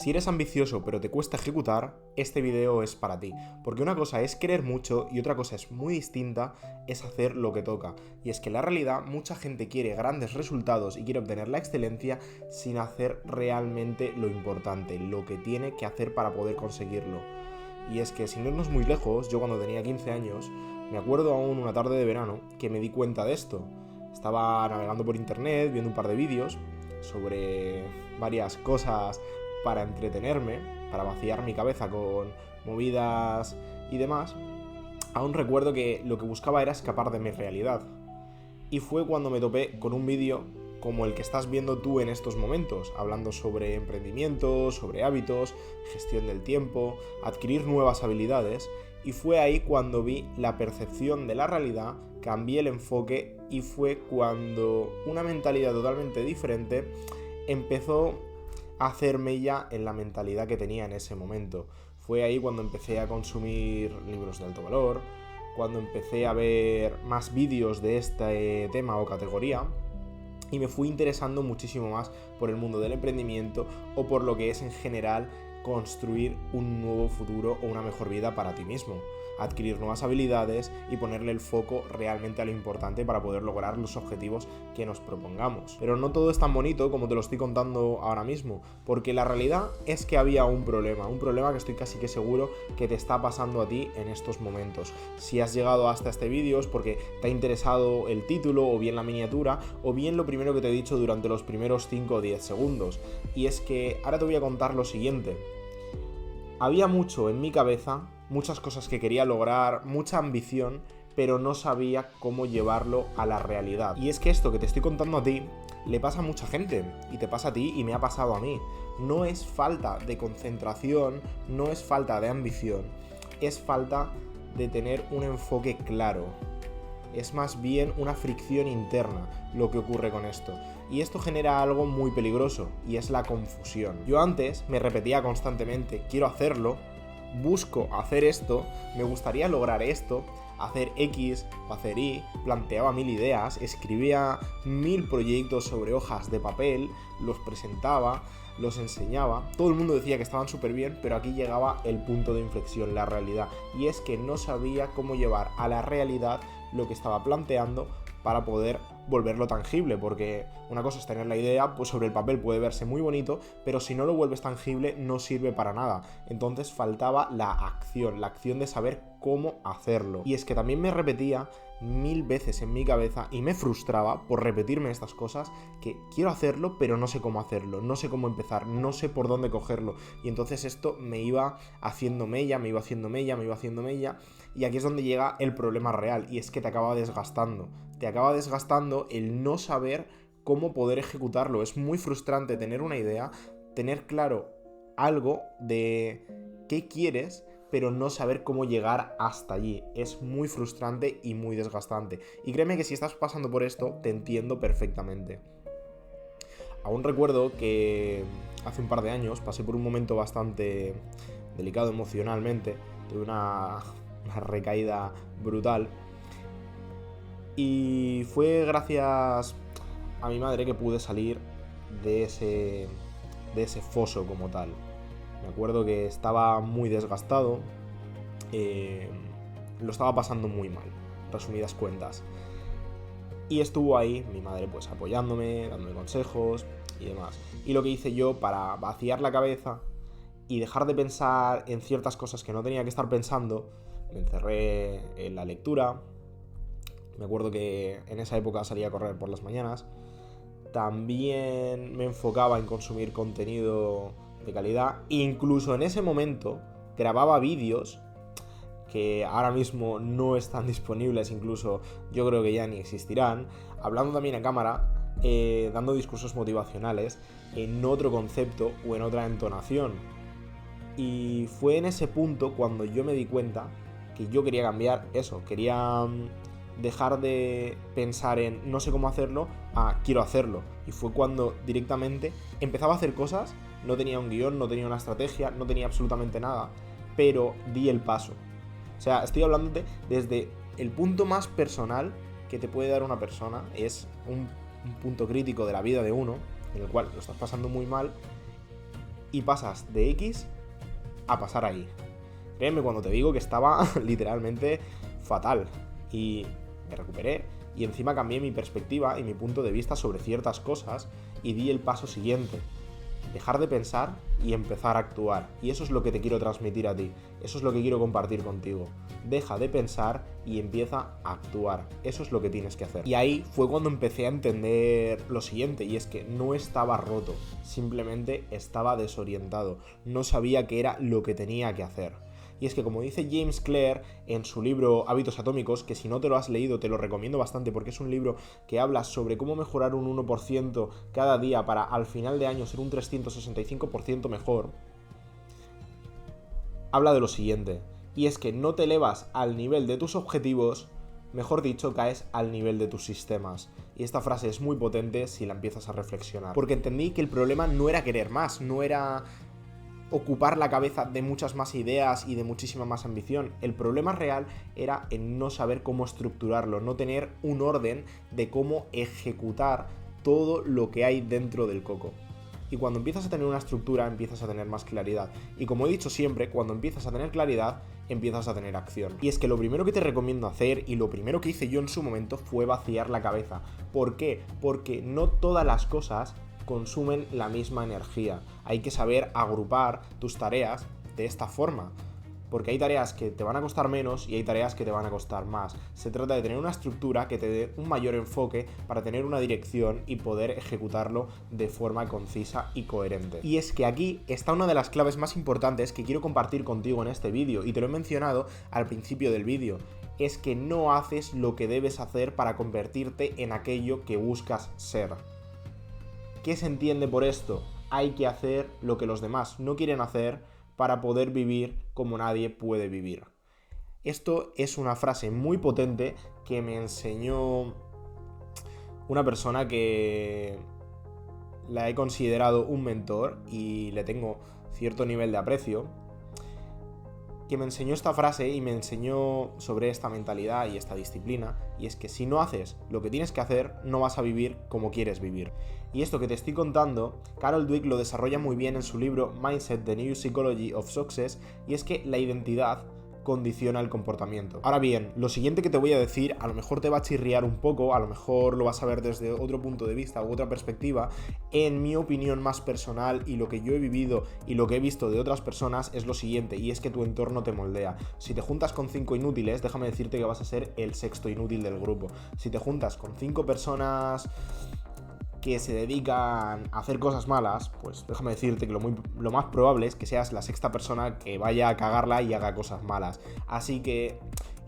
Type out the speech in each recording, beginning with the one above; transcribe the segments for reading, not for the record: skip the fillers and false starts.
Si eres ambicioso pero te cuesta ejecutar, este video es para ti. Porque una cosa es querer mucho y otra cosa es muy distinta, es hacer lo que toca. Y es que en la realidad mucha gente quiere grandes resultados y quiere obtener la excelencia sin hacer realmente lo importante, lo que tiene que hacer para poder conseguirlo. Y es que sin irnos muy lejos, yo cuando tenía 15 años, me acuerdo aún una tarde de verano que me di cuenta de esto. Estaba navegando por internet, viendo un par de vídeos sobre varias cosas para entretenerme, para vaciar mi cabeza con movidas y demás. Aún recuerdo que lo que buscaba era escapar de mi realidad. Y fue cuando me topé con un vídeo como el que estás viendo tú en estos momentos, hablando sobre emprendimiento, sobre hábitos, gestión del tiempo, adquirir nuevas habilidades, y fue ahí cuando vi la percepción de la realidad, cambié el enfoque y fue cuando una mentalidad totalmente diferente empezó a hacer mella en la mentalidad que tenía en ese momento. Fue ahí cuando empecé a consumir libros de alto valor, cuando empecé a ver más vídeos de este tema o categoría, y me fui interesando muchísimo más por el mundo del emprendimiento o por lo que es en general construir un nuevo futuro o una mejor vida para ti mismo, adquirir nuevas habilidades y ponerle el foco realmente a lo importante para poder lograr los objetivos que nos propongamos. Pero no todo es tan bonito como te lo estoy contando ahora mismo, porque la realidad es que había un problema que estoy casi que seguro que te está pasando a ti en estos momentos. Si has llegado hasta este vídeo es porque te ha interesado el título o bien la miniatura o bien lo primero que te he dicho durante los primeros 5 o 10 segundos. Y es que ahora te voy a contar lo siguiente. Había mucho en mi cabeza, muchas cosas que quería lograr, mucha ambición, pero no sabía cómo llevarlo a la realidad. Y es que esto que te estoy contando a ti le pasa a mucha gente, y te pasa a ti y me ha pasado a mí. No es falta de concentración, no es falta de ambición, es falta de tener un enfoque claro. Es más bien una fricción interna lo que ocurre con esto. Y esto genera algo muy peligroso, y es la confusión. Yo antes me repetía constantemente, quiero hacerlo, busco hacer esto, me gustaría lograr esto, hacer X o hacer Y, planteaba 1000 ideas, escribía 1000 proyectos sobre hojas de papel, los presentaba, los enseñaba, todo el mundo decía que estaban súper bien, pero aquí llegaba el punto de inflexión, la realidad, y es que no sabía cómo llevar a la realidad lo que estaba planteando para poder volverlo tangible, porque una cosa es tener la idea, pues sobre el papel puede verse muy bonito, pero si no lo vuelves tangible no sirve para nada. Entonces faltaba la acción de saber cómo hacerlo. Y es que también me repetía 1000 veces en mi cabeza y me frustraba por repetirme estas cosas, que quiero hacerlo pero no sé cómo hacerlo, no sé cómo empezar, no sé por dónde cogerlo, y entonces esto me iba haciendo mella, y aquí es donde llega el problema real, y es que te acaba desgastando el no saber cómo poder ejecutarlo. Es muy frustrante tener una idea, tener claro algo de qué quieres, pero no saber cómo llegar hasta allí. Es muy frustrante y muy desgastante. Y créeme que si estás pasando por esto, te entiendo perfectamente. Aún recuerdo que hace un par de años pasé por un momento bastante delicado emocionalmente. Tuve una recaída brutal. Y fue gracias a mi madre que pude salir de ese foso como tal. Me acuerdo que estaba muy desgastado, lo estaba pasando muy mal, resumidas cuentas. Y estuvo ahí mi madre pues apoyándome, dándome consejos y demás. Y lo que hice yo para vaciar la cabeza y dejar de pensar en ciertas cosas que no tenía que estar pensando, me encerré en la lectura. Me acuerdo que en esa época salía a correr por las mañanas. También me enfocaba en consumir contenido de calidad. Incluso en ese momento grababa vídeos que ahora mismo no están disponibles, incluso yo creo que ya ni existirán, hablando también a cámara, dando discursos motivacionales en otro concepto o en otra entonación. Y fue en ese punto cuando yo me di cuenta que yo quería cambiar eso, quería dejar de pensar en no sé cómo hacerlo a quiero hacerlo. Y fue cuando directamente empezaba a hacer cosas, no tenía un guión, no tenía una estrategia, no tenía absolutamente nada, pero di el paso. O sea, estoy hablándote desde el punto más personal que te puede dar una persona, es un punto crítico de la vida de uno, en el cual lo estás pasando muy mal, y pasas de X a pasar a Y. Créeme cuando te digo que estaba literalmente fatal y me recuperé y encima cambié mi perspectiva y mi punto de vista sobre ciertas cosas y di el paso siguiente. Dejar de pensar y empezar a actuar. Y eso es lo que te quiero transmitir a ti. Eso es lo que quiero compartir contigo. Deja de pensar y empieza a actuar. Eso es lo que tienes que hacer. Y ahí fue cuando empecé a entender lo siguiente, y es que no estaba roto, simplemente estaba desorientado. No sabía qué era lo que tenía que hacer. Y es que, como dice James Clear en su libro Hábitos Atómicos, que si no te lo has leído te lo recomiendo bastante porque es un libro que habla sobre cómo mejorar un 1% cada día para al final de año ser un 365% mejor, habla de lo siguiente, y es que no te elevas al nivel de tus objetivos, mejor dicho, caes al nivel de tus sistemas. Y esta frase es muy potente si la empiezas a reflexionar, porque entendí que el problema no era querer más, no era ocupar la cabeza de muchas más ideas y de muchísima más ambición. El problema real era en no saber cómo estructurarlo, no tener un orden de cómo ejecutar todo lo que hay dentro del coco. Y cuando empiezas a tener una estructura, empiezas a tener más claridad. Y como he dicho siempre, cuando empiezas a tener claridad, empiezas a tener acción. Y es que lo primero que te recomiendo hacer, y lo primero que hice yo en su momento, fue vaciar la cabeza. ¿Por qué? Porque no todas las cosas consumen la misma energía. Hay que saber agrupar tus tareas de esta forma, porque hay tareas que te van a costar menos y hay tareas que te van a costar más. Se trata de tener una estructura que te dé un mayor enfoque para tener una dirección y poder ejecutarlo de forma concisa y coherente. Y es que aquí está una de las claves más importantes que quiero compartir contigo en este vídeo, y te lo he mencionado al principio del vídeo. Es que no haces lo que debes hacer para convertirte en aquello que buscas ser. ¿Qué se entiende por esto? Hay que hacer lo que los demás no quieren hacer para poder vivir como nadie puede vivir. Esto es una frase muy potente que me enseñó una persona que la he considerado un mentor y le tengo cierto nivel de aprecio, que me enseñó esta frase y me enseñó sobre esta mentalidad y esta disciplina, y es que si no haces lo que tienes que hacer, no vas a vivir como quieres vivir. Y esto que te estoy contando, Carol Dweck lo desarrolla muy bien en su libro Mindset: The New Psychology of Success, y es que la identidad condiciona el comportamiento. Ahora bien, lo siguiente que te voy a decir a lo mejor te va a chirriar un poco, a lo mejor lo vas a ver desde otro punto de vista u otra perspectiva. En mi opinión más personal y lo que yo he vivido y lo que he visto de otras personas es lo siguiente, y es que tu entorno te moldea. Si te juntas con 5 inútiles, déjame decirte que vas a ser el sexto inútil del grupo. Si te juntas con 5 personas que se dedican a hacer cosas malas, pues déjame decirte que lo más probable es que seas la sexta persona que vaya a cagarla y haga cosas malas. Así que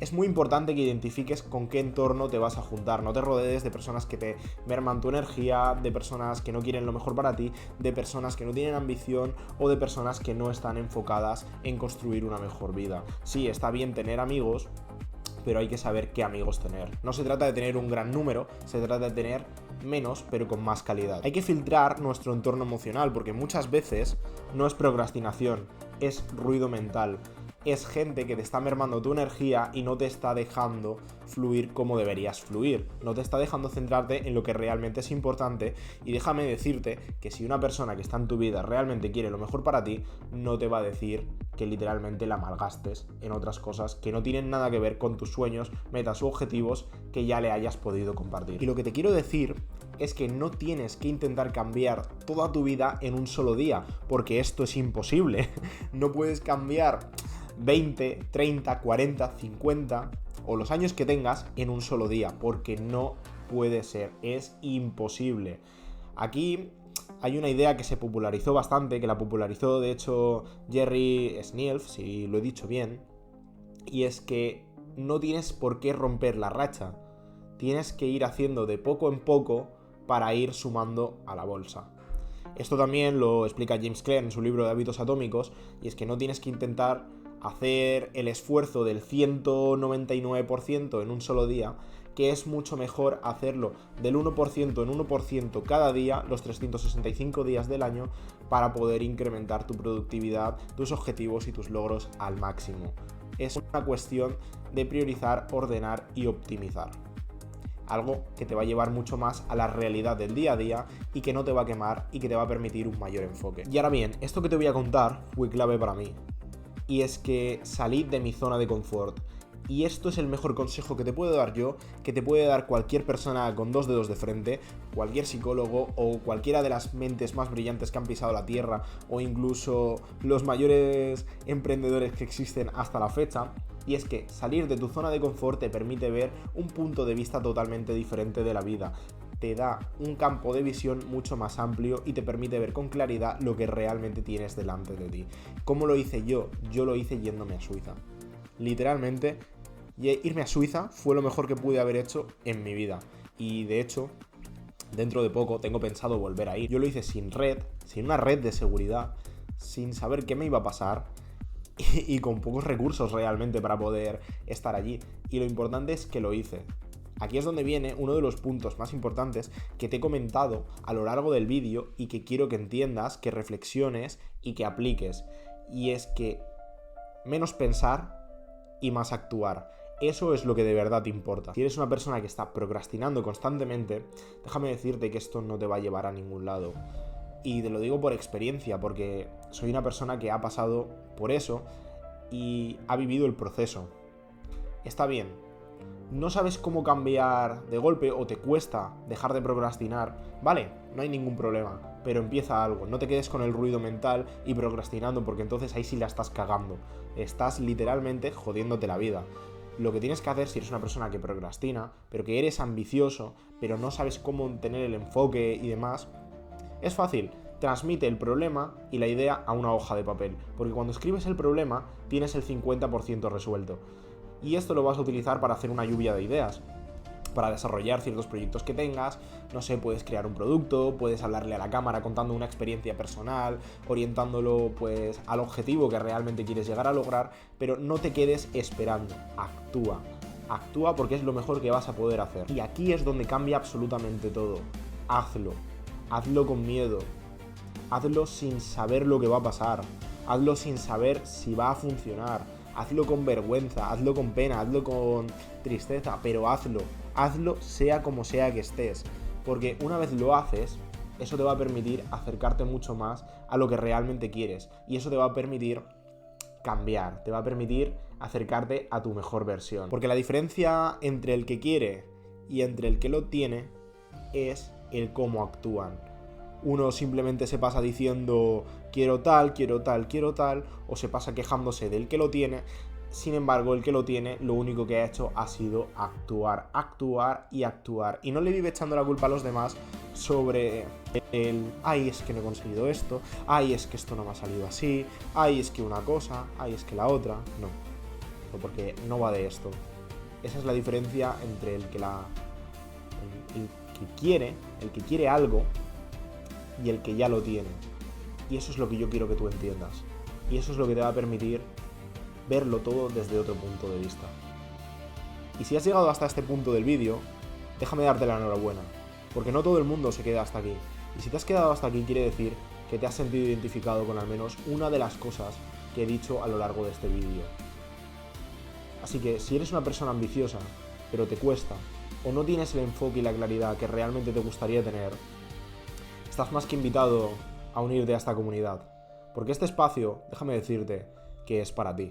es muy importante que identifiques con qué entorno te vas a juntar. No te rodees de personas que te merman tu energía, de personas que no quieren lo mejor para ti, de personas que no tienen ambición o de personas que no están enfocadas en construir una mejor vida. Sí, está bien tener amigos, pero hay que saber qué amigos tener. No se trata de tener un gran número, se trata de tener menos, pero con más calidad. Hay que filtrar nuestro entorno emocional, porque muchas veces no es procrastinación, es ruido mental. Es gente que te está mermando tu energía y no te está dejando fluir como deberías fluir. No te está dejando centrarte en lo que realmente es importante. Y déjame decirte que si una persona que está en tu vida realmente quiere lo mejor para ti, no te va a decir que literalmente la malgastes en otras cosas que no tienen nada que ver con tus sueños, metas u objetivos que ya le hayas podido compartir. Y lo que te quiero decir es que no tienes que intentar cambiar toda tu vida en un solo día, porque esto es imposible. No puedes cambiar 20, 30, 40, 50 o los años que tengas en un solo día, porque no puede ser, es imposible. Aquí hay una idea que se popularizó bastante, que la popularizó de hecho Jerry Snelf, si lo he dicho bien, y es que no tienes por qué romper la racha, tienes que ir haciendo de poco en poco para ir sumando a la bolsa. Esto también lo explica James Clear en su libro de Hábitos Atómicos, y es que no tienes que intentar hacer el esfuerzo del 199% en un solo día, que es mucho mejor hacerlo del 1% en 1% cada día, los 365 días del año, para poder incrementar tu productividad, tus objetivos y tus logros al máximo. Es una cuestión de priorizar, ordenar y optimizar. algo que te va a llevar mucho más a la realidad del día a día y que no te va a quemar y que te va a permitir un mayor enfoque. Y ahora bien, esto que te voy a contar fue clave para mí, y es que salid de mi zona de confort. Y esto es el mejor consejo que te puedo dar yo, que te puede dar cualquier persona con 2 dedos de frente, cualquier psicólogo o cualquiera de las mentes más brillantes que han pisado la tierra, o incluso los mayores emprendedores que existen hasta la fecha. Y es que salir de tu zona de confort te permite ver un punto de vista totalmente diferente de la vida. Te da un campo de visión mucho más amplio y te permite ver con claridad lo que realmente tienes delante de ti. ¿Cómo lo hice yo? Yo lo hice yéndome a Suiza. Literalmente, irme a Suiza fue lo mejor que pude haber hecho en mi vida. Y de hecho, dentro de poco tengo pensado volver a ir. Yo lo hice sin una red de seguridad, sin saber qué me iba a pasar y con pocos recursos realmente para poder estar allí. Y lo importante es que lo hice. Aquí es donde viene uno de los puntos más importantes que te he comentado a lo largo del vídeo y que quiero que entiendas, que reflexiones y que apliques. Y es que menos pensar y más actuar. Eso es lo que de verdad te importa. Si eres una persona que está procrastinando constantemente, déjame decirte que esto no te va a llevar a ningún lado. Y te lo digo por experiencia, porque soy una persona que ha pasado por eso y ha vivido el proceso. Está bien, no sabes cómo cambiar de golpe o te cuesta dejar de procrastinar, vale, no hay ningún problema, pero empieza algo, no te quedes con el ruido mental y procrastinando, porque entonces ahí sí la estás cagando, estás literalmente jodiéndote la vida. Lo que tienes que hacer si eres una persona que procrastina, pero que eres ambicioso, pero no sabes cómo tener el enfoque y demás, es fácil. Transmite el problema y la idea a una hoja de papel, porque cuando escribes el problema tienes el 50% resuelto. Y esto lo vas a utilizar para hacer una lluvia de ideas, para desarrollar ciertos proyectos que tengas. No sé, puedes crear un producto, puedes hablarle a la cámara contando una experiencia personal, orientándolo pues al objetivo que realmente quieres llegar a lograr, pero no te quedes esperando, actúa porque es lo mejor que vas a poder hacer. Y aquí es donde cambia absolutamente todo. Hazlo con miedo, hazlo sin saber lo que va a pasar, hazlo sin saber si va a funcionar, hazlo con vergüenza, hazlo con pena, hazlo con tristeza, pero hazlo sea como sea que estés, porque una vez lo haces, eso te va a permitir acercarte mucho más a lo que realmente quieres, y eso te va a permitir cambiar, te va a permitir acercarte a tu mejor versión, porque la diferencia entre el que quiere y entre el que lo tiene es el cómo actúan. Uno simplemente se pasa diciendo quiero tal, o se pasa quejándose del que lo tiene. Sin embargo, el que lo tiene, lo único que ha hecho ha sido actuar. Y no le vive echando la culpa a los demás sobre el ay, es que no he conseguido esto, ay, es que esto no me ha salido así, ay, es que una cosa, ay, es que la otra. No, porque no va de esto. Esa es la diferencia entre el que quiere algo y el que ya lo tiene. Y eso es lo que yo quiero que tú entiendas. Y eso es lo que te va a permitir verlo todo desde otro punto de vista. Y si has llegado hasta este punto del vídeo, déjame darte la enhorabuena, porque no todo el mundo se queda hasta aquí. Y si te has quedado hasta aquí, quiere decir que te has sentido identificado con al menos una de las cosas que he dicho a lo largo de este vídeo. Así que si eres una persona ambiciosa, pero te cuesta, o no tienes el enfoque y la claridad que realmente te gustaría tener, estás más que invitado a unirte a esta comunidad, porque este espacio, déjame decirte, que es para ti.